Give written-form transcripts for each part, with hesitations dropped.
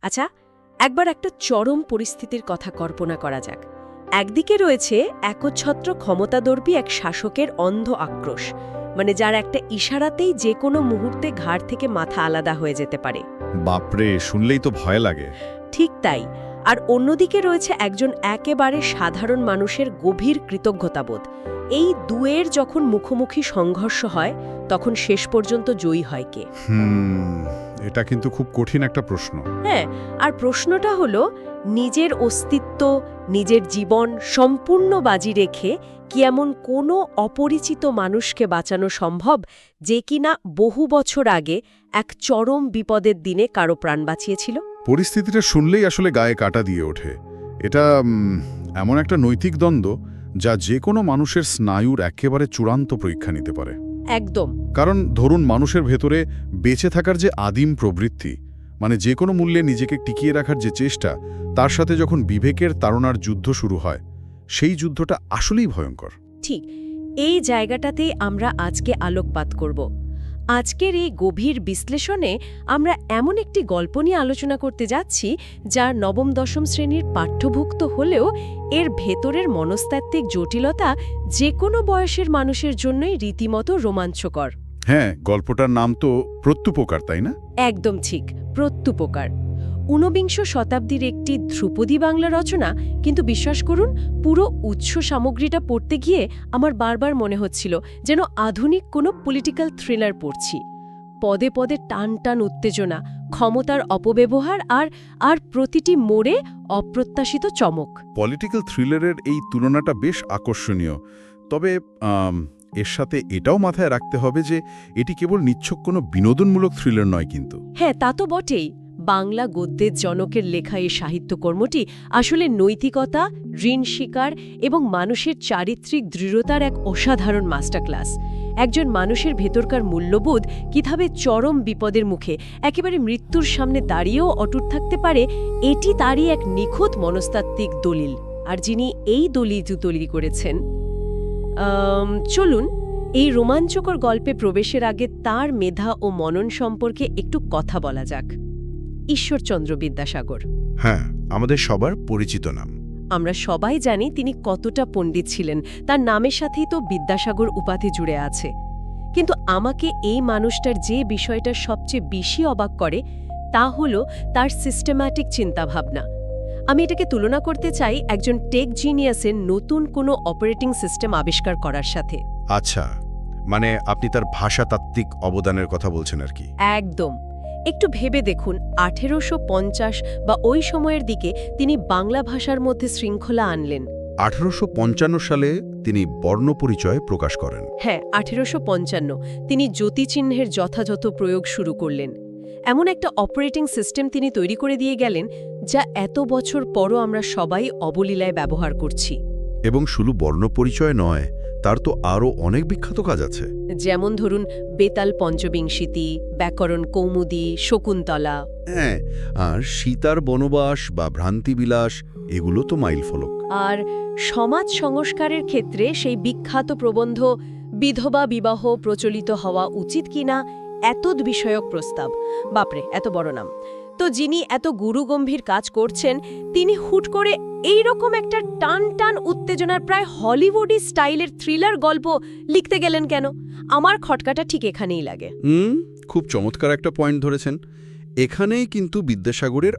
আচ্ছা, একবার একটা চরম পরিস্থিতির কথা কল্পনা করা যাক। একদিকে রয়েছে একচ্ছত্র ক্ষমতাদর্পী এক শাসকের অন্ধ আক্রোশ, মানে যার একটা ইশারাতেই যে কোনো মুহূর্তে ঘাড় থেকে মাথা আলাদা হয়ে যেতে পারে। বাপরে, শুনলেই তো ভয় লাগে। ঠিক তাই। আর অন্যদিকে রয়েছে একজন একেবারে সাধারণ মানুষের গভীর কৃতজ্ঞতাবোধ। এই দুয়ের যখন মুখোমুখি সংঘর্ষ হয়, তখন শেষ পর্যন্ত জয়ী হয় কে? এটা কিন্তু খুব কঠিন একটা প্রশ্ন। হ্যাঁ, আর প্রশ্নটা হলো, নিজের অস্তিত্ব, নিজের জীবন সম্পূর্ণ বাজি রেখে কি এমন কোনো অপরিচিত মানুষকে বাঁচানো সম্ভব, যে কিনা বহু বছর আগে এক চরম বিপদের দিনে কারো প্রাণ বাঁচিয়েছিল? পরিস্থিতিটা শুনলেই আসলে গায়ে কাটা দিয়ে ওঠে। এটা এমন একটা নৈতিক দ্বন্দ্ব যা যে কোনো মানুষের স্নায়ুর একেবারে চূড়ান্ত পরীক্ষা নিতে পারে। একদম। কারণ ধরুন, মানুষের ভেতরে বেঁচে থাকার যে আদিম প্রবৃত্তি, মানে যে কোনো মূল্যে নিজেকে টিকিয়ে রাখার যে চেষ্টা, তার সাথে যখন বিবেকের তাড়নার যুদ্ধ শুরু হয়, সেই যুদ্ধটা আসলেই ভয়ঙ্কর। ঠিক এই জায়গাটাতেই আমরা আজকে আলোকপাত করব। আজকের এই গভীর বিশ্লেষণে আমরা এমন একটি গল্প নিয়ে আলোচনা করতে যাচ্ছি, যা নবম-দশম শ্রেণীর পাঠ্যভুক্ত হলেও এর ভেতরের মনস্তাত্ত্বিক জটিলতা যে কোনো বয়সের মানুষের জন্যই রীতিমতো রোমাঞ্চকর। হ্যাঁ, গল্পটার নাম তো প্রত্যুপকার, তাই না? একদম ঠিক, প্রত্যুপকার। ঊনবিংশ শতাব্দীর একটি ধ্রুপদী বাংলা রচনা, কিন্তু বিশ্বাস করুন, পুরো উৎস সামগ্রীটা পড়তে গিয়ে আমার বারবার মনে হচ্ছিল যেন আধুনিক কোনো পলিটিক্যাল থ্রিলার পড়ছি। পদে পদে টান টান উত্তেজনা, ক্ষমতার অপব্যবহার আর আর প্রতিটি মোড়ে অপ্রত্যাশিত চমক। পলিটিক্যাল থ্রিলারের এই তুলনাটা বেশ আকর্ষণীয়। তবে এর সাথে এটাও মাথায় রাখতে হবে যে এটি কেবল নিছক কোনো বিনোদনমূলক থ্রিলার নয় কিন্তু। হ্যাঁ, তা তো বটেই। বাংলা গদ্যের জনকের লেখা এই সাহিত্যকর্মটি আসলে নৈতিকতা, ঋণ স্বীকার এবং মানুষের চারিত্রিক দৃঢ়তার এক অসাধারণ মাস্টার ক্লাস। একজন মানুষের ভেতরকার মূল্যবোধ কিভাবে চরম বিপদের মুখে একেবারে মৃত্যুর সামনে দাঁড়িয়েও অটুট থাকতে পারে, এটি তারই এক নিখুঁত মনস্তাত্ত্বিক দলিল। আর যিনি এই দলিল তৈরি করেছেন, চলুন এই রোমাঞ্চকর গল্পে প্রবেশের আগে তার মেধা ও মনন সম্পর্কে একটু কথা বলা যাক। ঈশ্বরচন্দ্র বিদ্যাসাগর। হ্যাঁ, আমাদের সবার পরিচিত নাম। আমরা সবাই জানি তিনি কতটা পণ্ডিত ছিলেন, তার নামের সাথেই তো বিদ্যাসাগর উপাধি জুড়ে আছে। কিন্তু আমাকে এই মানুষটার যে বিষয়টা সবচেয়ে বেশি অবাক করে, তা হলো তার সিস্টেম্যাটিক চিন্তাভাবনা। আমি এটাকে তুলনা করতে চাই একজন টেক জিনিয়াসের নতুন কোনো অপারেটিং সিস্টেম আবিষ্কার করার সাথে। আচ্ছা, মানে আপনি তার ভাষাতাত্ত্বিক অবদানের কথা বলছেন আর কি? একদম। একটু ভেবে দেখুন, 1850 বা ওই সময়ের দিকে তিনি বাংলা ভাষার মধ্যে শৃঙ্খলা আনলেন। 1855 সালে তিনি বর্ণপরিচয় প্রকাশ করেন। হ্যাঁ, 1855 তিনি জ্যোতিচিহ্নের যথাযথ প্রয়োগ শুরু করলেন। এমন একটা অপারেটিং সিস্টেম তিনি তৈরি করে দিয়ে গেলেন, যা এত বছর পরও আমরা সবাই অবলীলায় ব্যবহার করছি। এবং শুধু বর্ণপরিচয় নয়, তার তো আরও অনেক বিখ্যাত কাজ আছে। যেমন ধরুন বেতাল পঞ্চবিংশতি, ব্যাকরণ কৌমুদী, শকুন্তলা। হ্যাঁ, আর সীতার বনবাস বা ভ্রান্তিবিলাস, এগুলো তো মাইলফলক। আর সমাজ সংস্কারের ক্ষেত্রে সেই বিখ্যাত প্রবন্ধ বিধবা বিবাহ প্রচলিত হওয়া উচিত কিনা, এতদ বিষয়ক প্রস্তাব। বাপরে, এত বড় নাম। তো যিনি এত গুরুগম্ভীর কাজ করছেন, তিনি হুট করে এই রকম একটা টান টান উত্তেজনার প্রায় হলিউডি স্টাইলের থ্রিলার গল্প লিখতে গেলেন কেন? আমার খটকাটা ঠিক এখানেই লাগে। খুব চমৎকার একটা পয়েন্ট ধরেছেন। এখানেই কিন্তু বিদ্যাসাগরের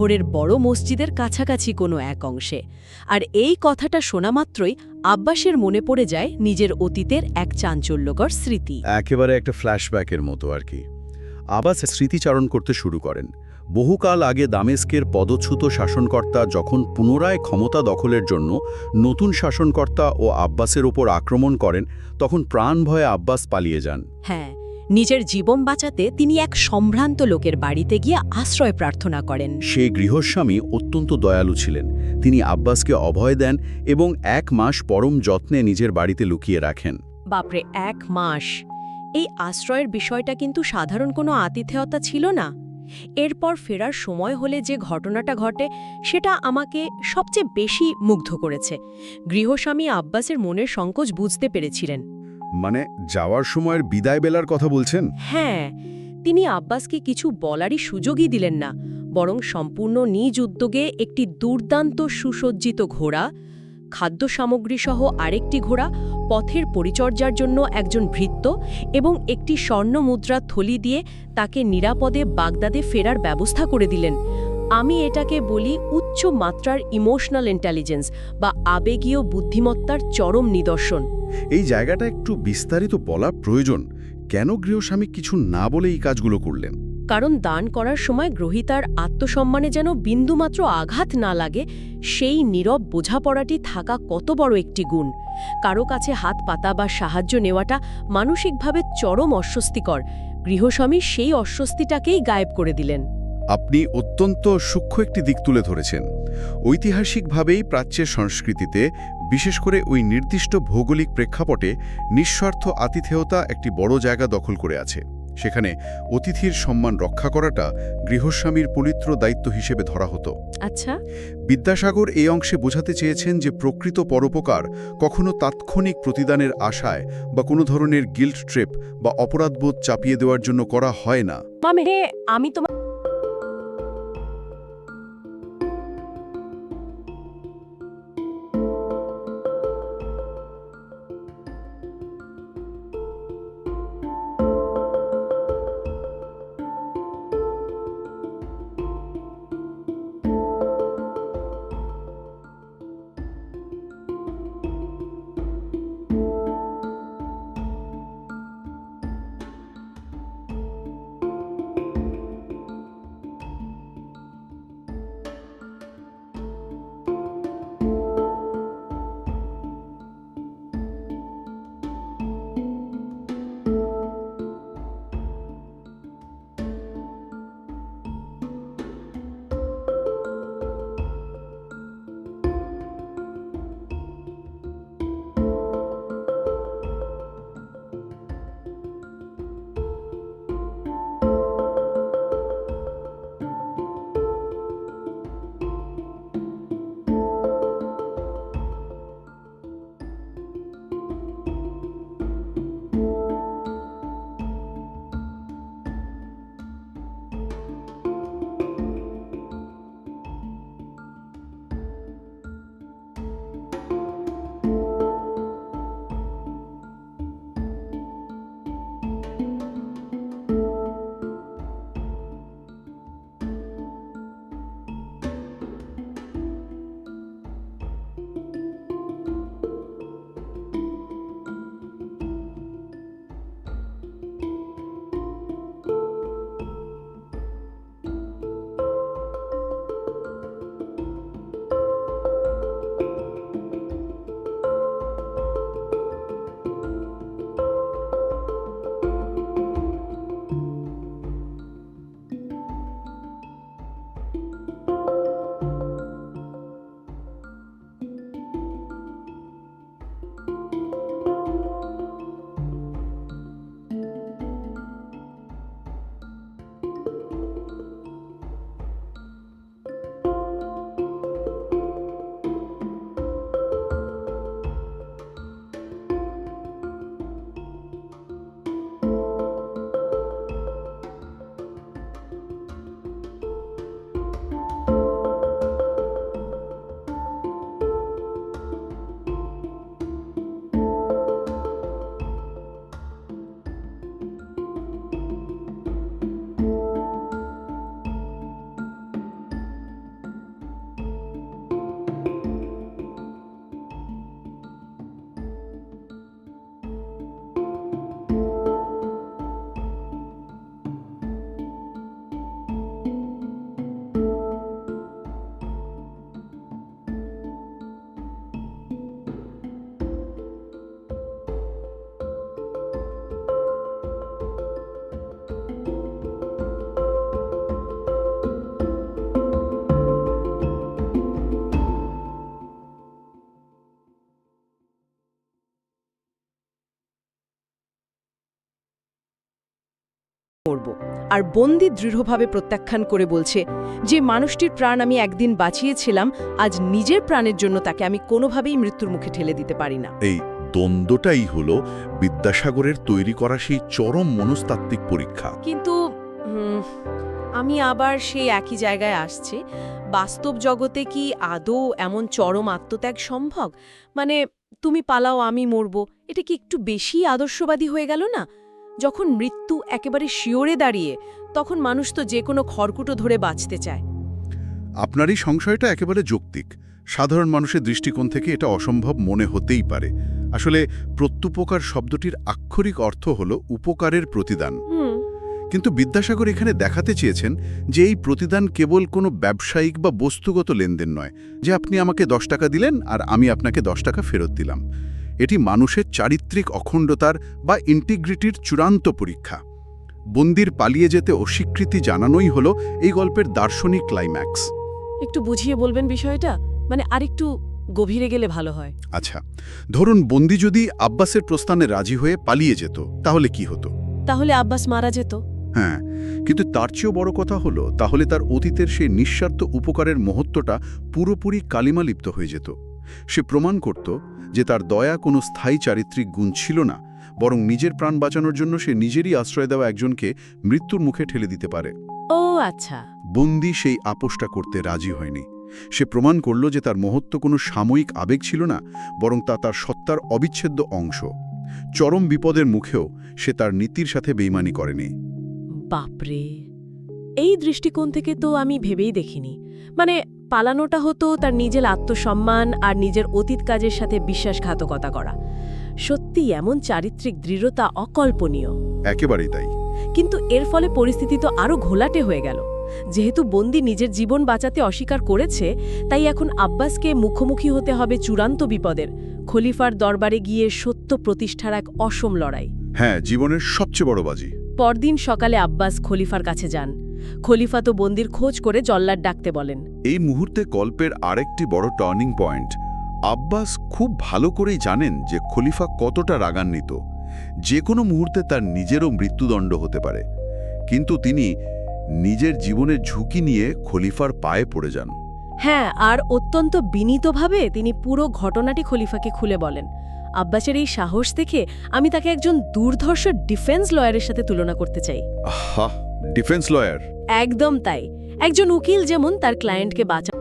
শহরের বড় মসজিদের কাছাকাছি কোনো এক অংশে। আর এই কথাটা শোনা মাত্রই আব্বাসের মনে পড়ে যায় নিজের অতীতের এক চাঞ্চল্যকর স্মৃতি। একেবারে একটা ফ্ল্যাশব্যাকের মতো আর কি। আব্বাস স্মৃতিচারণ করতে শুরু করেন। বহুকাল আগে দামেস্কের পদচ্যুত শাসনকর্তা যখন পুনরায় ক্ষমতা দখলের জন্য নতুন শাসনকর্তা ও আব্বাসের ওপর আক্রমণ করেন, তখন প্রাণ ভয়ে আব্বাস পালিয়ে যান। হ্যাঁ, নিজের জীবন বাঁচাতে তিনি এক সম্ভ্রান্ত লোকের বাড়িতে গিয়ে আশ্রয় প্রার্থনা করেন। সেই গৃহস্বামী অত্যন্ত দয়ালু ছিলেন। তিনি আব্বাসকে অভয় দেন এবং 1 মাস পরম যত্নে নিজের বাড়িতে লুকিয়ে রাখেন। বাপরে, 1 মাস! এই আশ্রয়ের বিষয়টা কিন্তু সাধারণ কোনো আতিথেয়তা ছিল না। এরপর ফেরার সময় হলে যে ঘটনাটা ঘটে সেটা আমাকে সবচেয়ে বেশি মুগ্ধ করেছে। গৃহস্বামী আব্বাসের মনের সংকোচ বুঝতে পেরেছিলেন। মানে যাওয়ার সময়ের বিদায় বেলার কথা বলছেন? হ্যাঁ, তিনি আব্বাসকে কিছু বলারই সুযোগই দিলেন না, বরং সম্পূর্ণ নিজ উদ্যোগে একটি দুর্দান্ত সুসজ্জিত ঘোড়া, খাদ্য সামগ্রীসহ আরেকটি ঘোড়া, পথের পরিচর্যার জন্য একজন ভৃত্য এবং একটি স্বর্ণ মুদ্রার থলি দিয়ে তাকে নিরাপদে বাগদাদে ফেরার ব্যবস্থা করে দিলেন। আমি এটাকে বলি উচ্চ মাত্রার ইমোশনাল ইন্টেলিজেন্স বা আবেগীয় বুদ্ধিমত্তার চরম নিদর্শন। এই জায়গাটা একটু বিস্তারিত বলা প্রয়োজন। কেন গৃহস্বামী কিছু না বলে এই কাজগুলো করলেন? কারণ দান করার সময় গ্রহীতার আত্মসম্মানে যেন বিন্দুমাত্র আঘাত না লাগে, সেই নীরব বোঝাপড়াটি থাকা কত বড় একটি গুণ। কারো কাছে হাত পাতা বা সাহায্য নেওয়াটা মানসিকভাবে চরম অস্বস্তিকর। গৃহস্বামী সেই অস্বস্তিটাকেই গায়েব করে দিলেন। আপনি অত্যন্ত সূক্ষ্ম একটি দিক তুলে ধরেছেন। ঐতিহাসিকভাবেই প্রাচ্যের সংস্কৃতিতে, বিশেষ করে ওই নির্দিষ্ট ভৌগোলিক প্রেক্ষাপটে, নিঃস্বার্থ আতিথেয়তা একটি বড় জায়গা দখল করে আছে। সেখানে অতিথির সম্মান রক্ষা করাটা গৃহস্বামীর পবিত্র দায়িত্ব হিসেবে ধরা হতো। আচ্ছা, বিদ্যাসাগর এই অংশে বোঝাতে চেয়েছেন যে প্রকৃত পরোপকার কখনো তাৎক্ষণিক প্রতিদানের আশায় বা কোনো ধরনের গিল্ট ট্রিপ বা অপরাধবোধ চাপিয়ে দেওয়ার জন্য করা হয় না। আমি তোমার মরব। আর বন্দি দৃঢ়ভাবে প্রত্যাখ্যান করে বলছে, যে মানুষটির প্রাণ আমি একদিন বাঁচিয়েছিলাম, আজ নিজের প্রাণের জন্য তাকে আমি কোনোভাবেই মৃত্যুর মুখে ঠেলে দিতে পারি না। এই দ্বন্দ্বটাই হলো বিদ্যাসাগরের তৈরি করা সেই চরম মনস্তাত্ত্বিক পরীক্ষা। কিন্তু আমি আবার সেই একই জায়গায় আসছি। বাস্তব জগতে কি আদৌ এমন চরম আত্মত্যাগ সম্ভব? মানে তুমি পালাও আমি মরব, এটা কি একটু বেশি আদর্শবাদী হয়ে গেল না? যখন মৃত্যু একেবারে শিওরে দাঁড়িয়ে, তখন মানুষ তো যে কোনো খড়কুটো ধরে বাঁচতে চায়। আপনার এই সংশয়টা একেবারে যৌক্তিক। সাধারণ মানুষের দৃষ্টিকোণ থেকে এটা অসম্ভব মনে হতেই পারে। আসলে প্রত্যুপকার শব্দটির আক্ষরিক অর্থ হল উপকারের প্রতিদান। কিন্তু বিদ্যাসাগর এখানে দেখাতে চেয়েছেন যে এই প্রতিদান কেবল কোনো ব্যবসায়িক বা বস্তুগত লেনদেন নয়, যে আপনি আমাকে 10 টাকা দিলেন আর আমি আপনাকে 10 টাকা ফেরত দিলাম। এটি মানুষের চারিত্রিক অখণ্ডতার বা ইন্টিগ্রিটির চূড়ান্ত পরীক্ষা। বন্দির পালিয়ে যেতে অস্বীকৃতি জানানোই হল এই গল্পের দার্শনিক ক্লাইম্যাক্স। একটু বুঝিয়ে বলবেন বিষয়টা, মানে আরেকটু গভীরে গেলে ভালো হয়। আচ্ছা, ধরুন বন্দি যদি আব্বাসের প্রস্থানে রাজি হয়ে পালিয়ে যেত, তাহলে কি হতো? তাহলে আব্বাস মারা যেত। হ্যাঁ, কিন্তু তার চেয়েও বড় কথা হলো, তাহলে তার অতীতের সেই নিঃস্বার্থ উপকারের মহত্বটা পুরোপুরি কালিমালিপ্ত হয়ে যেত। সে প্রমাণ করত যে তার দয়া কোনো স্থায়ী চারিত্রিক গুণ ছিল না, বরং নিজের প্রাণ বাঁচানোর জন্য সে নিজেরই আশ্রয় দেওয়া একজনকে মৃত্যুর মুখে ঠেলে দিতে পারে। ও আচ্ছা। বন্দি সেই আপোষটা করতে রাজি হয়নি। সে প্রমাণ করল যে তার মহত্ব কোনো সাময়িক আবেগ ছিল না, বরং তা তার সত্তার অবিচ্ছেদ্য অংশ। চরম বিপদের মুখেও সে তার নীতির সাথে বেইমানি করেনি। বাপরে, এই দৃষ্টিকোণ থেকে তো আমি ভেবেই দেখিনি। মানে পালানোটা হতো তার নিজের আত্মসম্মান আর নিজের অতীত কাজের সাথে বিশ্বাসঘাতকতা করা। সত্যি এমন চারিত্রিক দৃঢ়তা অকল্পনীয়। একেবারেই তাই। কিন্তু এর ফলে পরিস্থিতি তো আরও ঘোলাটে হয়ে গেল। যেহেতু বন্দি নিজের জীবন বাঁচাতে অস্বীকার করেছে, তাই এখন আব্বাসকে মুখোমুখি হতে হবে চূড়ান্ত বিপদের, খলিফার দরবারে গিয়ে সত্য প্রতিষ্ঠার এক অসম লড়াই। হ্যাঁ, জীবনের সবচেয়ে বড় বাজি। পরদিন সকালে আব্বাস খলিফার কাছে যান। খলিফা তো বন্দির খোঁজ করে জল্লাদ ডাকতে বলেন। এই মুহূর্তে গল্পের আরেকটি বড় টার্নিং পয়েন্ট। আব্বাস খুব ভালো করেই জানেন যে খলিফা কতটা রাগান্বিত। যে কোনো মুহূর্তে তার নিজেরও মৃত্যুদণ্ড হতে পারে, কিন্তু তিনি নিজের জীবনের ঝুঁকি নিয়ে খলিফার পায়ে পড়ে যান। হ্যাঁ, আর অত্যন্ত বিনীতভাবে তিনি পুরো ঘটনাটি খলিফাকে খুলে বলেন। আব্বাসের এই সাহস দেখে আমি তাকে একজন দুর্ধর্ষ ডিফেন্স লয়ারের সাথে তুলনা করতে চাই। আহা, ডিফেন্স লয়ার! একদম তাই। একজন উকিল যেমন তার ক্লায়েন্টকে বাঁচা